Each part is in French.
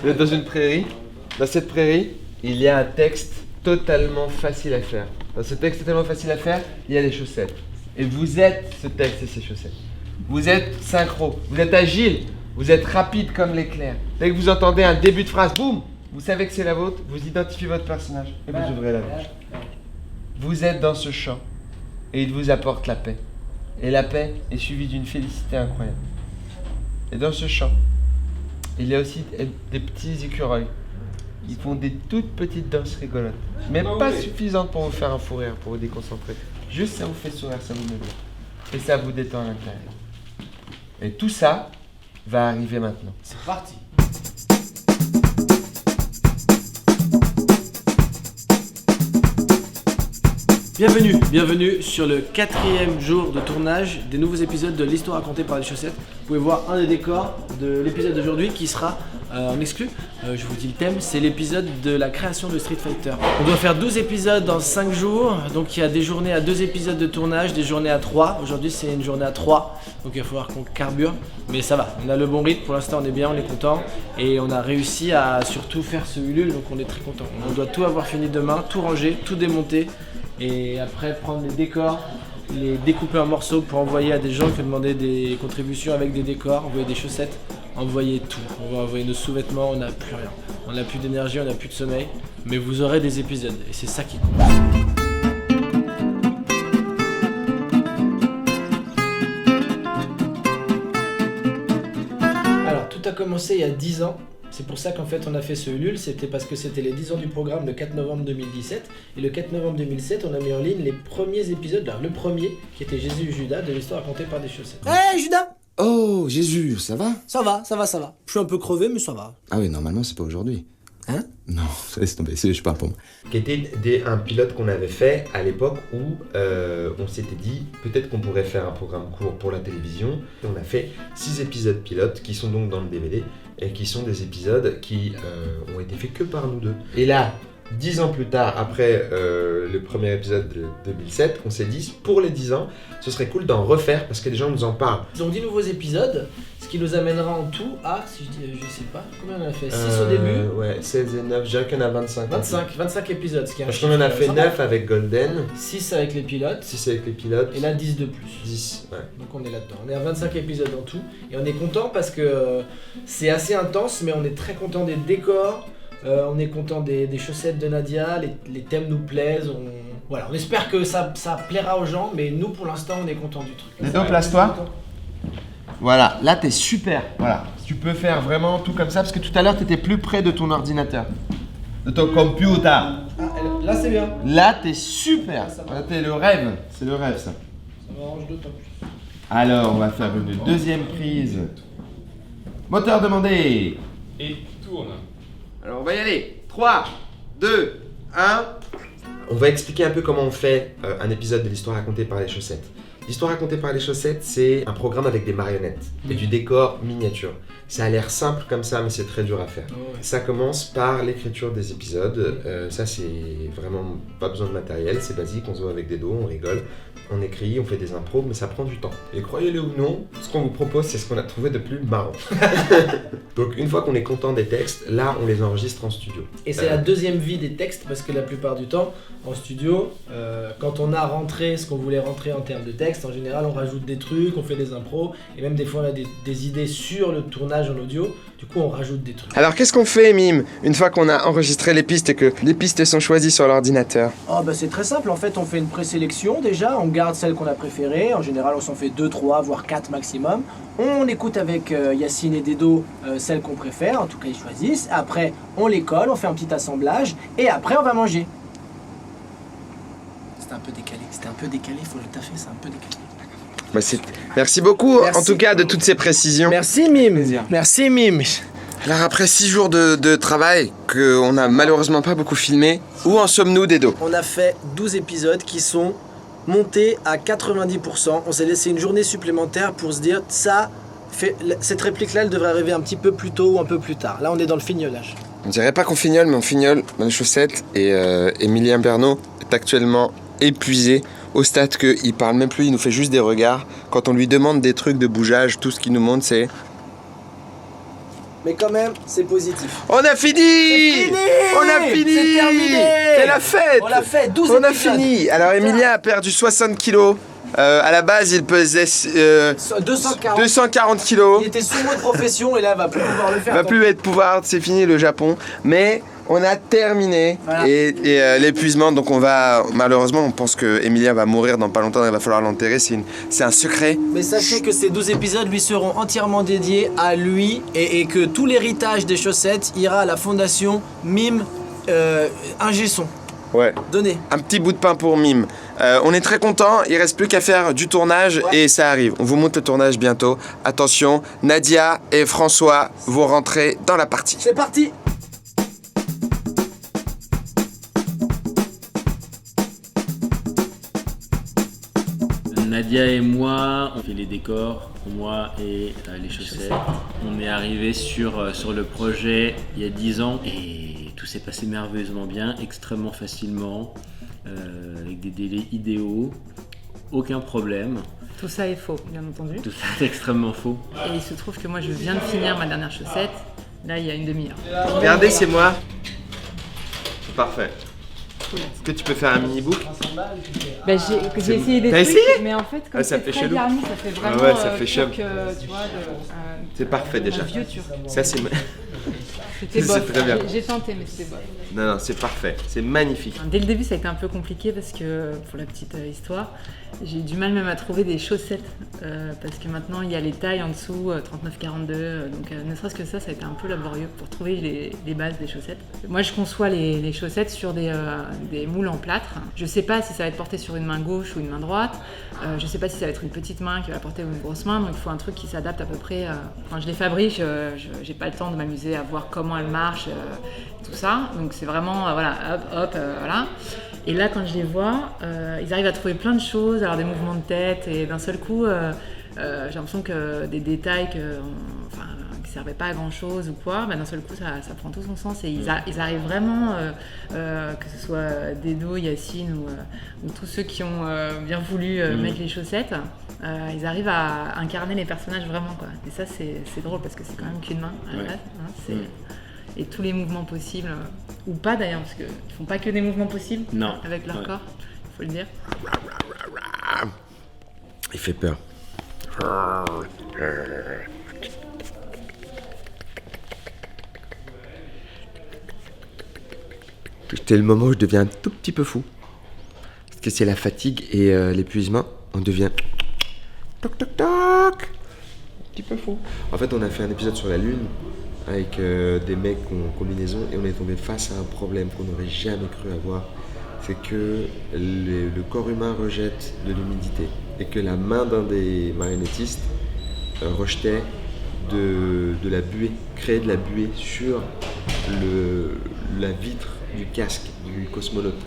Vous êtes dans une prairie. Dans cette prairie, il y a un texte totalement facile à faire. Dans ce texte totalement facile à faire, il y a les chaussettes. Et vous êtes ce texte et ces chaussettes. Vous êtes synchro, vous êtes agile, vous êtes rapide comme l'éclair. Dès que vous entendez un début de phrase, boum, vous savez que c'est la vôtre, vous identifiez votre personnage et vous ouvrez la bouche. Vous êtes dans ce champ et il vous apporte la paix. Et la paix est suivie d'une félicité incroyable. Et dans ce champ, il y a aussi des petits écureuils. Ils font des toutes petites danses rigolotes. Mais pas suffisantes pour vous faire un fou rire, pour vous déconcentrer. Juste ça vous fait sourire, ça vous met bien. Et ça vous détend à l'intérieur. Et tout ça va arriver maintenant. C'est parti. Bienvenue sur le 4e jour de tournage des nouveaux épisodes de l'histoire racontée par les chaussettes. Vous pouvez voir un des décors de l'épisode d'aujourd'hui qui sera en exclu. Je vous dis le thème, c'est l'épisode de la création de Street Fighter. On doit faire 12 épisodes en 5 jours, donc il y a des journées à 2 épisodes de tournage, des journées à 3. Aujourd'hui c'est une journée à 3, donc il va falloir qu'on carbure. Mais ça va, on a le bon rythme, pour l'instant on est bien, on est content. Et on a réussi à surtout faire ce Ulule, donc on est très content. On doit tout avoir fini demain, tout ranger, tout démonter. Et après prendre les décors, les découper en morceaux pour envoyer à des gens qui ont demandé des contributions avec des décors, envoyer des chaussettes, envoyer tout. On va envoyer nos sous-vêtements, on n'a plus rien. On n'a plus d'énergie, on n'a plus de sommeil. Mais vous aurez des épisodes et c'est ça qui compte. Alors tout a commencé il y a 10 ans. C'est pour ça qu'en fait on a fait ce Ulule, c'était parce que c'était les 10 ans du programme le 4 novembre 2017. Et le 4 novembre 2007, on a mis en ligne les premiers épisodes, alors le premier qui était Jésus et Judas de l'histoire racontée par des chaussettes. Hey Judas! Oh, Jésus, ça va? Ça va. Je suis un peu crevé, mais ça va. Ah oui, normalement, c'est pas aujourd'hui. Hein? Non, laisse tomber, je parle pour moi. Qui était un pilote qu'on avait fait à l'époque où on s'était dit peut-être qu'on pourrait faire un programme court pour la télévision. On a fait 6 épisodes pilotes qui sont donc dans le DVD et qui sont des épisodes qui ont été faits que par nous deux. Et là, 10 ans plus tard, après le premier épisode de 2007, on s'est dit pour les 10 ans, ce serait cool d'en refaire parce que les gens nous en parlent. Ils ont 10 nouveaux épisodes, ce qui nous amènera en tout à, si je dis, je sais pas, combien on en a fait 6 au début. Ouais, 16 et 9, je dirais qu'il y en a 25. 25 épisodes, ce qui est un Parce qu'on en a fait sympa. 9 avec Golden, 6 avec les pilotes, 6 avec les pilotes, et là 10 de plus. 10, ouais. Donc on est là-dedans. On est à 25 épisodes en tout, et on est content parce que c'est assez intense, mais on est très content des décors. On est content des chaussettes de Nadia, les thèmes nous plaisent, voilà, on espère que ça plaira aux gens, mais nous pour l'instant on est content du truc. Dedo, place-toi. Voilà, là t'es super. Voilà, tu peux faire vraiment tout comme ça parce que tout à l'heure t'étais plus près de ton ordinateur, de ton computer. Ah, là c'est bien. Là t'es super. Ça va. Là, t'es le rêve, c'est le rêve ça. Ça m'arrange d'autant plus. Alors on va faire une deuxième prise. Moteur demandé. Et tourne. Alors on va y aller. 3, 2, 1. On va expliquer un peu comment on fait un épisode de l'histoire racontée par les chaussettes. L'histoire racontée par les chaussettes, c'est un programme avec des marionnettes et du décor miniature. Ça a l'air simple comme ça, mais c'est très dur à faire. Oh ouais. Ça commence par l'écriture des épisodes. Ça, c'est vraiment pas besoin de matériel, c'est basique. On se voit avec des dos, on rigole, on écrit, on fait des impros, mais ça prend du temps. Et croyez-le ou non, ce qu'on vous propose, c'est ce qu'on a trouvé de plus marrant. Donc, une fois qu'on est content des textes, là, on les enregistre en studio. Et c'est la deuxième vie des textes parce que la plupart du temps, en studio, quand on a rentré ce qu'on voulait rentrer en termes de texte, en général on rajoute des trucs, on fait des impros, et même des fois on a des idées sur le tournage en audio, du coup on rajoute des trucs. Alors, qu'est-ce qu'on fait, Mime, une fois qu'on a enregistré les pistes et que les pistes sont choisies sur l'ordinateur? Oh bah c'est très simple, en fait on fait une présélection déjà, on garde celle qu'on a préférée, en général on s'en fait 2, 3, voire 4 maximum. On écoute avec Yacine et Dedo celles qu'on préfère, en tout cas ils choisissent, après on les colle, on fait un petit assemblage, et après on va manger. C'était un peu décalé, faut le taffer, c'est un peu décalé. Bah, merci beaucoup, Merci. en tout cas, de toutes ces précisions. Merci Mime, merci Mime. Alors, après 6 jours de travail, qu'on n'a malheureusement pas beaucoup filmé, où en sommes-nous, Dedo? On a fait 12 épisodes qui sont montés à 90%. On s'est laissé une journée supplémentaire pour se dire cette réplique-là, elle devrait arriver un petit peu plus tôt ou un peu plus tard. Là, on est dans le fignolage. On dirait pas qu'on fignole, mais on fignole dans les chaussettes. Et Emilien Bernot est actuellement épuisé, au stade qu'il parle même plus, il nous fait juste des regards. Quand on lui demande des trucs de bougeage, tout ce qu'il nous montre, c'est... mais quand même, c'est positif. On a fini. On a fini. C'est terminé. C'est la fête. On l'a fait, 12 On a épisodes. fini. Alors Emilien a perdu 60 kilos. À la base, il pesait 240. 240 kilos. Il était sumo de profession et là, il va plus pouvoir le faire. Va plus être pouvoir, c'est fini le Japon. Mais on a terminé Voilà. et l'épuisement. Donc malheureusement, on pense que Emilien va mourir dans pas longtemps. Il va falloir l'enterrer. C'est un secret. Mais sachez que ces 12 épisodes lui seront entièrement dédiés à lui et que tout l'héritage des chaussettes ira à la fondation Mime Ingé Son. Ouais. Donnez. Un petit bout de pain pour Mime. On est très content, il reste plus qu'à faire du tournage et ça arrive. On vous montre le tournage bientôt. Attention, Nadia et François vont rentrer dans la partie. C'est parti. Nadia et moi, on fait les décors, moi et les chaussettes. On est arrivé sur le projet il y a 10 ans et tout s'est passé merveilleusement bien, extrêmement facilement, avec des délais idéaux, aucun problème. Tout ça est faux, bien entendu. Tout ça est extrêmement faux. Et il se trouve que moi, je viens de finir ma dernière chaussette, là, il y a une demi-heure. Regardez, c'est moi. C'est parfait. Est-ce que tu peux faire un mini-book? Bah, j'ai essayé des T'as trucs, essayé mais en fait, comme Ah, ça c'est fait très chelou. garni, ça fait vraiment ouais, ça fait turc, chum. tu vois, C'est parfait déjà. un vieux turc. Ça, c'est... C'était C'est bof. très bien. J'ai tenté, mais c'était bof. Non, c'est parfait. C'est magnifique. Dès le début, ça a été un peu compliqué parce que, pour la petite histoire, j'ai eu du mal même à trouver des chaussettes parce que maintenant il y a les tailles en dessous, 39-42, donc ne serait-ce que ça a été un peu laborieux pour trouver les bases des chaussettes. Moi, je conçois les chaussettes sur des moules en plâtre. Je sais pas si ça va être porté sur une main gauche ou une main droite. Je sais pas si ça va être une petite main qui va porter ou une grosse main, donc il faut un truc qui s'adapte à peu près. Quand je les fabrique, j'ai pas le temps de m'amuser à voir comment elles marchent, tout ça. Donc c'est vraiment voilà, hop, voilà. Et là, quand je les vois, ils arrivent à trouver plein de choses, alors des mouvements de tête, et d'un seul coup, j'ai l'impression que des détails qui servaient pas à grand chose ou quoi, d'un seul coup, ça prend tout son sens et ils arrivent vraiment, que ce soit Dedo, Yacine ou tous ceux qui ont bien voulu mettre les chaussettes, ils arrivent à incarner les personnages vraiment, quoi. Et ça, c'est drôle parce que c'est quand même qu'une main à la base, hein, et tous les mouvements possibles, ou pas d'ailleurs, parce qu'ils font pas que des mouvements possibles avec leur corps, il faut le dire. Il fait peur. C'était le moment où je deviens un tout petit peu fou. Parce que c'est la fatigue et l'épuisement. On devient... Toc toc toc. Un petit peu fou. En fait, on a fait un épisode sur la Lune avec des mecs en combinaison et on est tombé face à un problème qu'on n'aurait jamais cru avoir. C'est que le corps humain rejette de l'humidité et que la main d'un des marionnettistes rejetait de la buée, créait de la buée sur la vitre du casque du cosmonaute,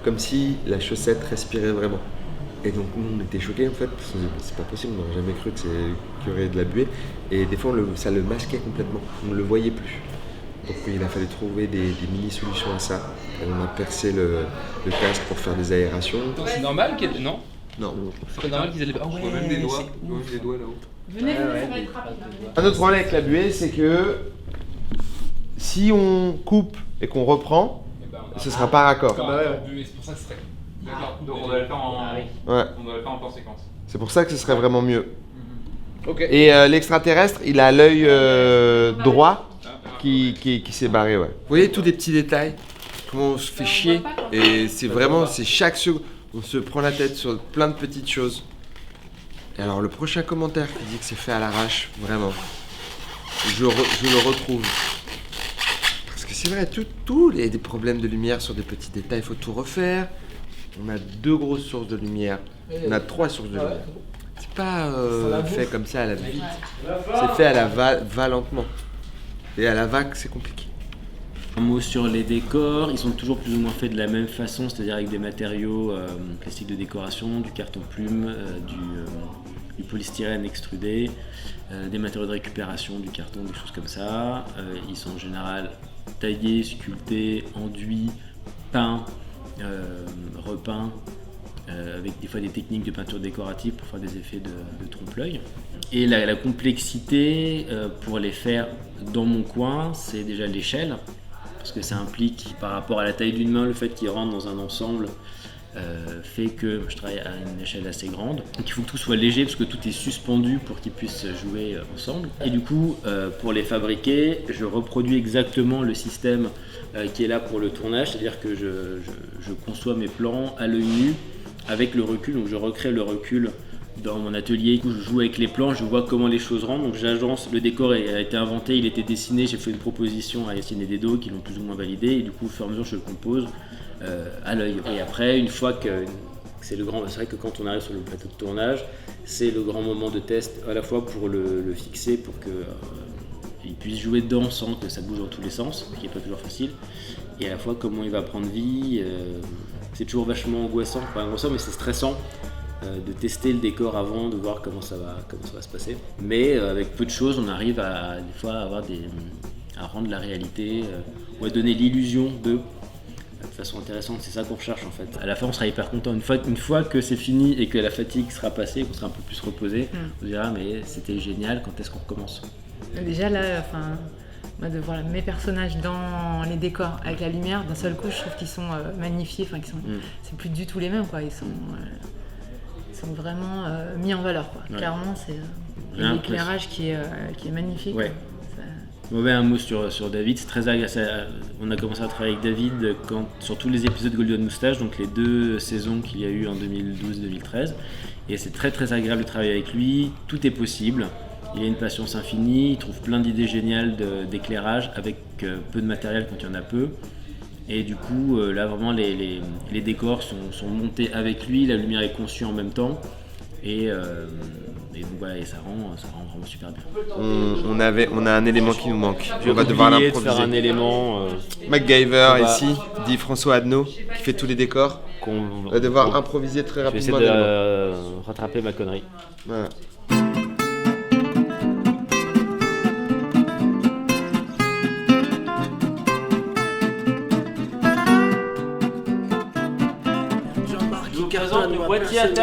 comme si la chaussette respirait vraiment. Et donc nous on était choqués en fait, parce que c'est pas possible, on n'aurait jamais cru qu'il y aurait de la buée. Et des fois ça le masquait complètement, on ne le voyait plus. Donc il a fallu trouver des mini-solutions à ça. Et on a percé le casque pour faire des aérations. C'est normal qu'il y ait... Non. Non. C'est pas normal qu'ils aient les... Je vois même des doigts. Je vois des doigts là-haut. Venez, ça va être rapide. Un autre problème avec la buée, c'est que si on coupe et qu'on reprend, ce sera pas raccord. C'est pour ça que ce serait. D'accord. Donc on doit le faire en. Ouais. On doit le faire en plan séquence. C'est pour ça que ce serait vraiment mieux. Ok. Et l'extraterrestre, il a l'œil droit qui s'est barré, ouais. Vous voyez tous des petits détails, comment on se fait chier. Et c'est vraiment, c'est chaque seconde, on se prend la tête sur plein de petites choses. Et alors le prochain commentaire qui dit que c'est fait à l'arrache, vraiment, je le retrouve. Parce que c'est vrai, tous les des problèmes de lumière sur des petits détails, il faut tout refaire. On a 2 grosses sources de lumière, on a 3 sources de lumière. C'est pas fait comme ça à la vite, c'est fait à la va lentement. Et à la vague, c'est compliqué. Un mot sur les décors, ils sont toujours plus ou moins faits de la même façon, c'est-à-dire avec des matériaux classiques de décoration, du carton plume, du polystyrène extrudé, des matériaux de récupération, du carton, des choses comme ça. Ils sont en général taillés, sculptés, enduits, peints, repeints, avec des fois des techniques de peinture décorative pour faire des effets de trompe-l'œil. Et la complexité pour les faire dans mon coin, c'est déjà l'échelle, parce que ça implique par rapport à la taille d'une main, le fait qu'ils rentrent dans un ensemble fait que je travaille à une échelle assez grande. Donc il faut que tout soit léger parce que tout est suspendu pour qu'ils puissent jouer ensemble. Et du coup, pour les fabriquer, je reproduis exactement le système qui est là pour le tournage, c'est-à-dire que je conçois mes plans à l'œil nu avec le recul, donc je recrée le recul dans mon atelier. Du coup, je joue avec les plans, je vois comment les choses rentrent, donc j'agence, le décor a été inventé, il était dessiné, j'ai fait une proposition à Yacine et Dedo qui l'ont plus ou moins validé, et du coup, au fur et à mesure, je le compose à l'œil. Et après, une fois que c'est vrai que quand on arrive sur le plateau de tournage, c'est le grand moment de test, à la fois pour le fixer, pour qu'il puisse jouer dedans sans que ça bouge dans tous les sens, ce qui n'est pas toujours facile, et à la fois comment il va prendre vie. C'est toujours vachement angoissant, pas angoissant, mais c'est stressant de tester le décor avant, de voir comment ça va se passer. Mais avec peu de choses, on arrive des fois à rendre la réalité, ou à donner l'illusion de façon intéressante. C'est ça qu'on recherche en fait. À la fin, on sera hyper content. Une fois que c'est fini et que la fatigue sera passée, qu'on sera un peu plus reposé, on dira mais c'était génial, quand est-ce qu'on recommence? Déjà là, moi, de voir mes personnages dans les décors avec la lumière, d'un seul coup, je trouve qu'ils sont magnifiés. C'est plus du tout les mêmes, quoi. Ils sont vraiment mis en valeur, quoi. Ouais. Clairement, c'est l'éclairage qui est magnifique. Ouais. Un mot sur David, c'est très agréable. On a commencé à travailler avec David sur tous les épisodes de Golden Moustache, donc les 2 saisons qu'il y a eu en 2012-2013, et c'est très très agréable de travailler avec lui. Tout est possible. Il a une patience infinie, il trouve plein d'idées géniales d'éclairage avec peu de matériel quand il y en a peu. Et du coup, là vraiment les décors sont montés avec lui, la lumière est conçue en même temps. Et donc voilà, et ça rend vraiment super bien. On a un élément qui nous manque. On va devoir l'improviser. Faire un élément. MacGyver ici, dit François Adnaud, qui fait tous les décors. On va devoir improviser très rapidement. Je vais essayer de rattraper ma connerie. Voilà.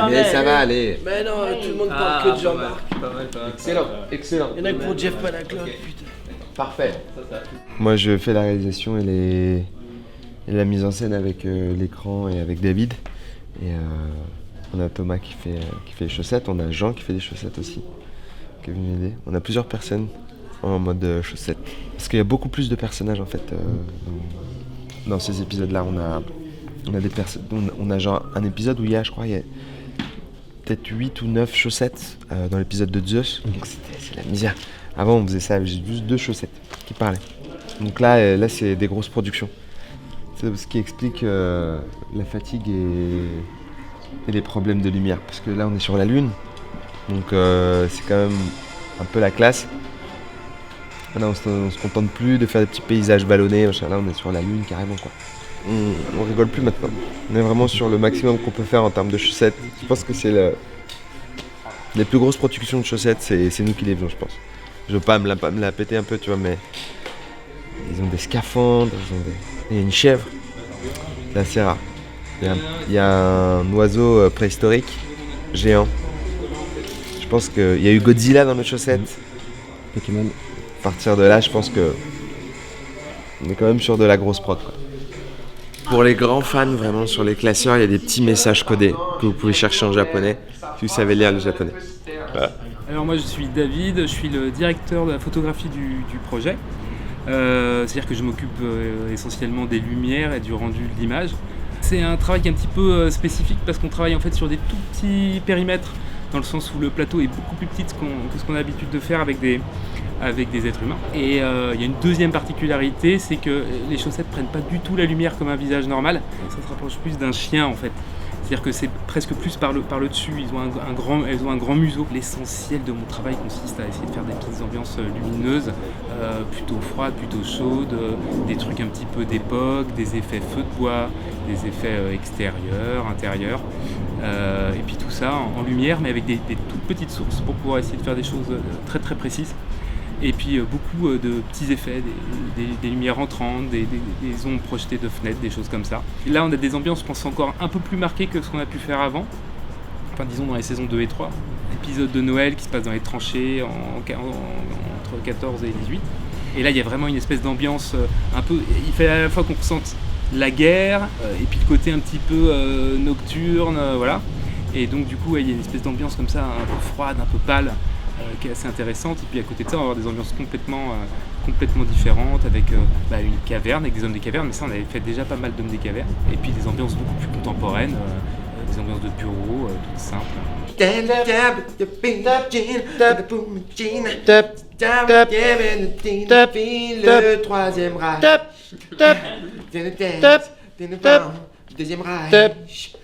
Mais ça va aller. Mais non, tout le monde parle que de Jean-Marc. Excellent. Il y en a que pour Jeff Panaclock, putain. Parfait. Moi, je fais la réalisation et la mise en scène avec l'écran et avec David. Et on a Thomas qui fait les chaussettes. On a Jean qui fait des chaussettes aussi, qui est venu m'aider. On a plusieurs personnes en mode chaussettes. Parce qu'il y a beaucoup plus de personnages en fait dans ces épisodes-là. On a genre un épisode où il y a peut-être 8 ou 9 chaussettes dans l'épisode de Zeus. Donc c'est la misère. Avant on faisait ça avec juste 2 chaussettes qui parlaient. Donc là c'est des grosses productions. C'est ce qui explique la fatigue et les problèmes de lumière. Parce que là on est sur la Lune. Donc c'est quand même un peu la classe. Là on se contente plus de faire des petits paysages ballonnés. Là on est sur la Lune carrément quoi. On rigole plus maintenant. On est vraiment sur le maximum qu'on peut faire en termes de chaussettes. Je pense que c'est les plus grosses productions de chaussettes, c'est nous qui les faisons, je pense. Je veux pas me la péter un peu, tu vois, mais ils ont des scaphandres, il y a une chèvre, c'est assez rare. Il y a un oiseau préhistorique, géant. Je pense qu'il y a eu Godzilla dans nos chaussettes. Pokémon. À partir de là, je pense que on est quand même sur de la grosse prod, quoi. Pour les grands fans, vraiment, sur les classeurs, il y a des petits messages codés que vous pouvez chercher en japonais, si vous savez lire le japonais. Voilà. Alors moi, je suis David, je suis le directeur de la photographie du projet. C'est-à-dire que je m'occupe essentiellement des lumières et du rendu de l'image. C'est un travail un petit peu spécifique parce qu'on travaille en fait sur des tout petits périmètres, dans le sens où le plateau est beaucoup plus petit que ce qu'on a l'habitude de faire avec des êtres humains. Et il y a une deuxième particularité, c'est que les chaussettes prennent pas du tout la lumière comme un visage normal. Ça se rapproche plus d'un chien en fait. C'est-à-dire que c'est presque plus par le dessus, elles ont un grand museau. L'essentiel de mon travail consiste à essayer de faire des petites ambiances lumineuses, plutôt froides, plutôt chaudes, des trucs un petit peu d'époque, des effets feu de bois, des effets extérieurs, intérieurs, et puis tout ça en lumière, mais avec des toutes petites sources pour pouvoir essayer de faire des choses très très précises. Et puis beaucoup de petits effets, des lumières entrantes, des ombres projetées de fenêtres, des choses comme ça. Et là on a des ambiances, je pense, encore un peu plus marquées que ce qu'on a pu faire avant, enfin disons dans les saisons 2 et 3. Épisode de Noël qui se passe dans les tranchées entre 14 et 18. Et là il y a vraiment une espèce d'ambiance un peu, il fait à la fois qu'on ressente la guerre et puis le côté un petit peu nocturne, voilà. Et donc du coup il y a une espèce d'ambiance comme ça, un peu froide, un peu pâle, qui est assez intéressante. Et puis à côté de ça on va avoir des ambiances complètement différentes avec une caverne, avec des hommes des cavernes, mais ça on avait fait déjà pas mal d'hommes des cavernes. Et puis des ambiances beaucoup plus contemporaines, des ambiances de bureau, toutes simples. Le troisième Reich. Deuxième Reich.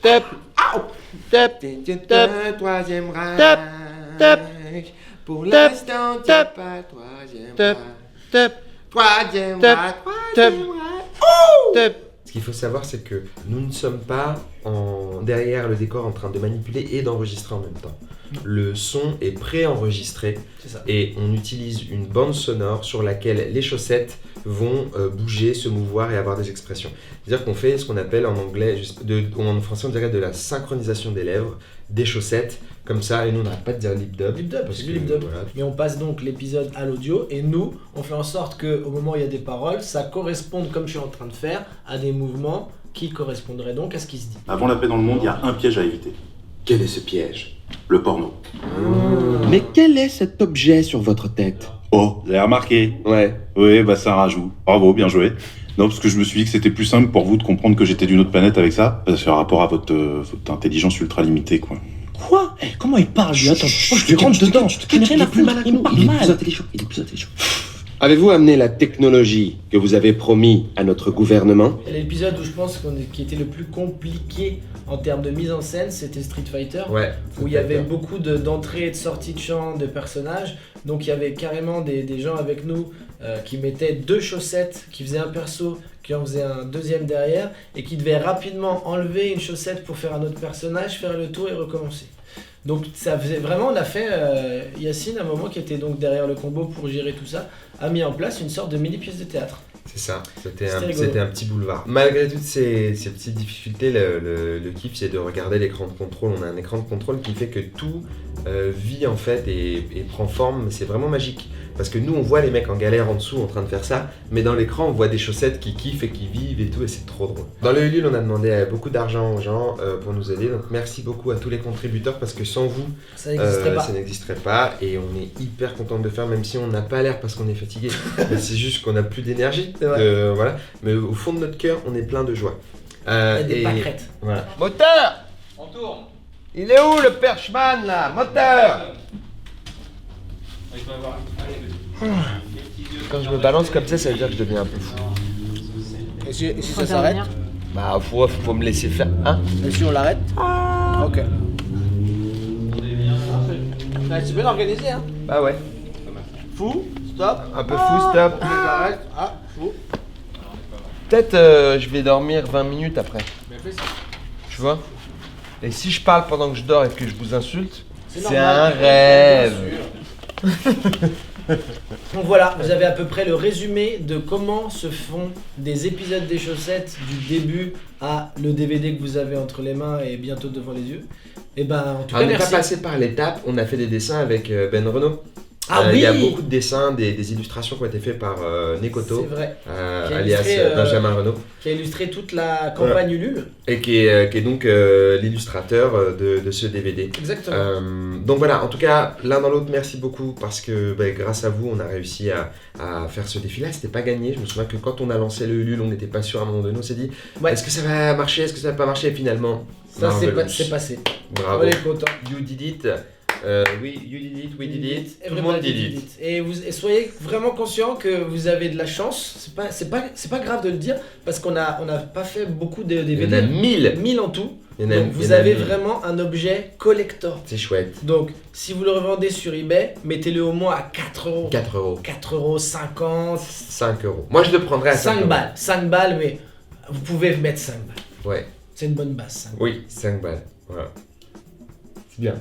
Le troisième Reich. Pour l'instant, t'as pas troisième Reich. Troisième Reich. Ce qu'il faut savoir, c'est que nous ne sommes pas derrière le décor en train de manipuler et d'enregistrer en même temps. Le son est pré-enregistré et on utilise une bande sonore sur laquelle les chaussettes vont bouger, se mouvoir et avoir des expressions. C'est-à-dire qu'on fait ce qu'on appelle en anglais, en français on dirait de la synchronisation des lèvres, des chaussettes, comme ça, et nous on n'arrête pas de dire lip dub. Lip dub, c'est du lip dub. Voilà. Mais on passe donc l'épisode à l'audio et nous, on fait en sorte qu'au moment où il y a des paroles, ça corresponde, comme je suis en train de faire, à des mouvements qui correspondraient donc à ce qui se dit. Avant la paix dans le monde, il y a un piège à éviter. Quel est ce piège? Le porno. Mais quel est cet objet sur votre tête? Oh, vous avez remarqué? Ouais. Oui, bah c'est un rajout. Bravo, bien joué. Non, parce que je me suis dit que c'était plus simple pour vous de comprendre que j'étais d'une autre planète avec ça. Ça fait rapport à votre intelligence ultra limitée, quoi. Quoi? Comment il parle, lui? Attends, je lui rentre dedans. Il n'a rien à foutre. Il est plus intelligent. Avez-vous amené la technologie que vous avez promis à notre gouvernement? L'épisode où je pense qui était le plus compliqué en termes de mise en scène, c'était Street Fighter, où il y avait beaucoup d'entrées et de sorties de champ de personnages. Donc il y avait carrément des gens avec nous qui mettaient 2 chaussettes, qui faisaient un perso, qui en faisait un deuxième derrière, et qui devaient rapidement enlever une chaussette pour faire un autre personnage, faire le tour et recommencer. Donc ça faisait vraiment, on a fait, Yacine, à un moment qui était donc derrière le combo pour gérer tout ça, a mis en place une sorte de mini pièce de théâtre. C'est ça, c'était un petit boulevard. Malgré toutes ces petites difficultés, le kiff c'est de regarder l'écran de contrôle. On a un écran de contrôle qui fait que tout vit en fait et prend forme, c'est vraiment magique. Parce que nous on voit les mecs en galère en dessous en train de faire ça, mais dans l'écran on voit des chaussettes qui kiffent et qui vivent et tout, et c'est trop drôle. Dans le Ulule on a demandé beaucoup d'argent aux gens pour nous aider, donc merci beaucoup à tous les contributeurs parce que sans vous ça n'existerait pas, et on est hyper content de le faire même si on n'a pas l'air parce qu'on est fatigué, mais c'est juste qu'on n'a plus d'énergie, voilà. Mais au fond de notre cœur on est plein de joie. Il y a des pâquerettes. Voilà. Moteur! On tourne. Il est où le perchman là? Moteur! Quand je me balance comme ça veut dire que je deviens un peu fou. Et si ça s'arrête? Bah faut me laisser faire, hein? Et si on l'arrête? Ok. C'est bien organisé, hein? Bah ouais. Fou, stop. Un peu fou, stop. On arrête. Fou. Peut-être je vais dormir 20 minutes après. Tu vois? Et si je parle pendant que je dors et que je vous insulte, c'est un rêve. Donc voilà, vous avez à peu près le résumé de comment se font des épisodes des chaussettes du début à le DVD que vous avez entre les mains et bientôt devant les yeux. Et ben en tout cas on n'est merci. pas passé par l'étape, on a fait des dessins avec Ben Renaud. Oui. Il y a beaucoup de dessins, des illustrations qui ont été faites par Nekoto, C'est vrai. alias Benjamin Renaud. Qui a illustré toute la campagne Ulule. Et qui est donc l'illustrateur de ce DVD. Exactement. Donc voilà, en tout cas, l'un dans l'autre, merci beaucoup parce que grâce à vous, on a réussi à faire ce défi-là. C'était pas gagné. Je me souviens que quand on a lancé le Ulule, on n'était pas sûr à un moment donné. On s'est dit, est-ce que ça va marcher, est-ce que ça va pas marcher? Et finalement, ça c'est passé. Bravo. On est content. You did it. Oui, you did it, we did it, tout le monde did it. Et soyez vraiment conscients que vous avez de la chance. C'est pas grave de le dire parce qu'on a pas fait beaucoup de DVD. Il y en a 1000 en tout. Donc vous avez vraiment un objet collector. C'est chouette. Donc si vous le revendez sur eBay, mettez-le au moins à 4 euros. 4 euros. 4 euros, 50. 5 euros. Moi je le prendrais à 5 balles. 5 balles, mais vous pouvez mettre 5 balles. Ouais. C'est une bonne base. 5 balles. Oui, 5 balles. Voilà. C'est bien.